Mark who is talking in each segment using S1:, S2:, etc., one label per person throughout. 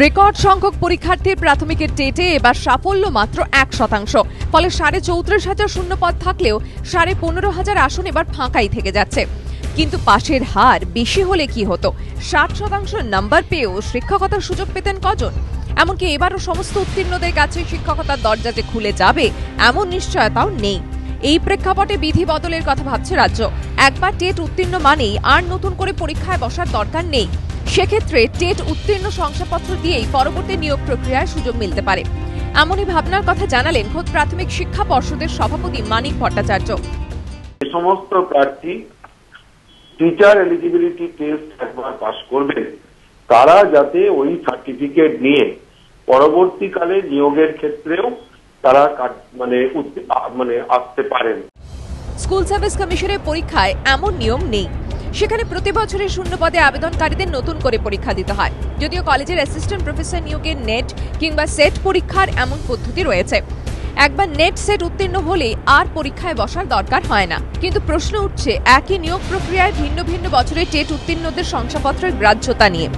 S1: Record সংখ্যক পরীক্ষার্থীর প্রাথমিকের টেটে এবার সাফল্য মাত্র 1%। ফলে 34,500 শূন্যপদ থাকলেও 15,500 আসন এবার ফাঁকাই থেকে যাচ্ছে। কিন্তু পাশের হার বেশি হলে কি হতো? 60% নাম্বার পেয়েও শিক্ষকতার সুযোগ পেতেন কজন? এমনকি এবারও সমস্ত উত্তীর্ণদের কাছে শিক্ষকতার দরজা যে খুলে যাবে এমন নিশ্চয়তাও নেই। এই প্রেক্ষাপটে বিধি বদলের কথা ভাবছে রাজ্য। একবার টেট উত্তীর্ণ মানেই আর নতুন করে পরীক্ষায় বসার দরকার নেই। সেক্ষেত্রে টেট উত্তীর্ণ শংসাপত্র দিয়েই পরবর্তী নিয়োগ প্রক্রিয়ায় সুযোগ মিলতে পারে, এমনই ভাবনার কথা জানালেন খোদ প্রাথমিক শিক্ষা পর্ষদের সভাপতি মানিক ভট্টাচার্য।
S2: সমস্ত প্রার্থী টিচার এলিজিবিলিটি টেস্ট একবার পাস করবেন, তারা যাতে ওই সার্টিফিকেট নিয়ে পরবর্তীকালে নিয়োগের ক্ষেত্রেও তারা আসতে পারেন।
S1: স্কুল সার্ভিস কমিশনের পরীক্ষায় এমন নিয়ম নেই। সেখানে প্রতি বছরের শূন্যপদে আবেদনকারীদের নতুন করে পরীক্ষা দিতে হয়। যদিও কলেজের অ্যাসিস্ট্যান্ট প্রফেসর নিয়োগের নেট কিংবা সেট পরীক্ষার এমন পদ্ধতি রয়েছে। একবার নেট সেট উত্তীর্ণ হলে আর পরীক্ষায় বসার দরকার হয় না। কিন্তু প্রশ্ন উঠছে একই নিয়োগ প্রক্রিয়ায় ভিন্ন ভিন্ন বছরে টেট উত্তীর্ণদের শংসাপত্রের গ্রাহ্যতা নিয়ে।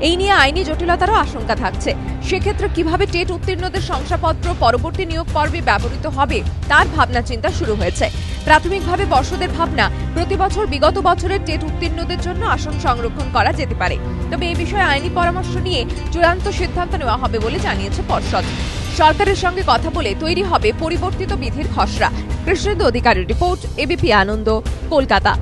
S1: এই নিয়ে আইনি জটিলতারও আশঙ্কা থাকছে। সেক্ষেত্রে কিভাবে টেট উত্তীর্ণদের শংসাপত্র পরবর্তী নিয়োগ পর্বে ব্যবহৃত হবে তার ভাবনা চিন্তা শুরু হয়েছে। প্রাথমিকভাবে পর্ষদের ভাবনা, প্রতি বছর বিগত বছরের টেট উত্তীর্ণদের জন্য আসন সংরক্ষণ করা যেতে পারে। তবে এই বিষয়ে আইনি পরামর্শ নিয়ে চূড়ান্ত সিদ্ধান্ত নেওয়া হবে বলে জানিয়েছে পর্ষদ। সরকারের সঙ্গে কথা বলে তৈরি হবে পরিবর্তিত বিধির খসড়া। কৃষ্ণেন্দু অধিকারীর রিপোর্ট, এবিপি আনন্দ, কলকাতা।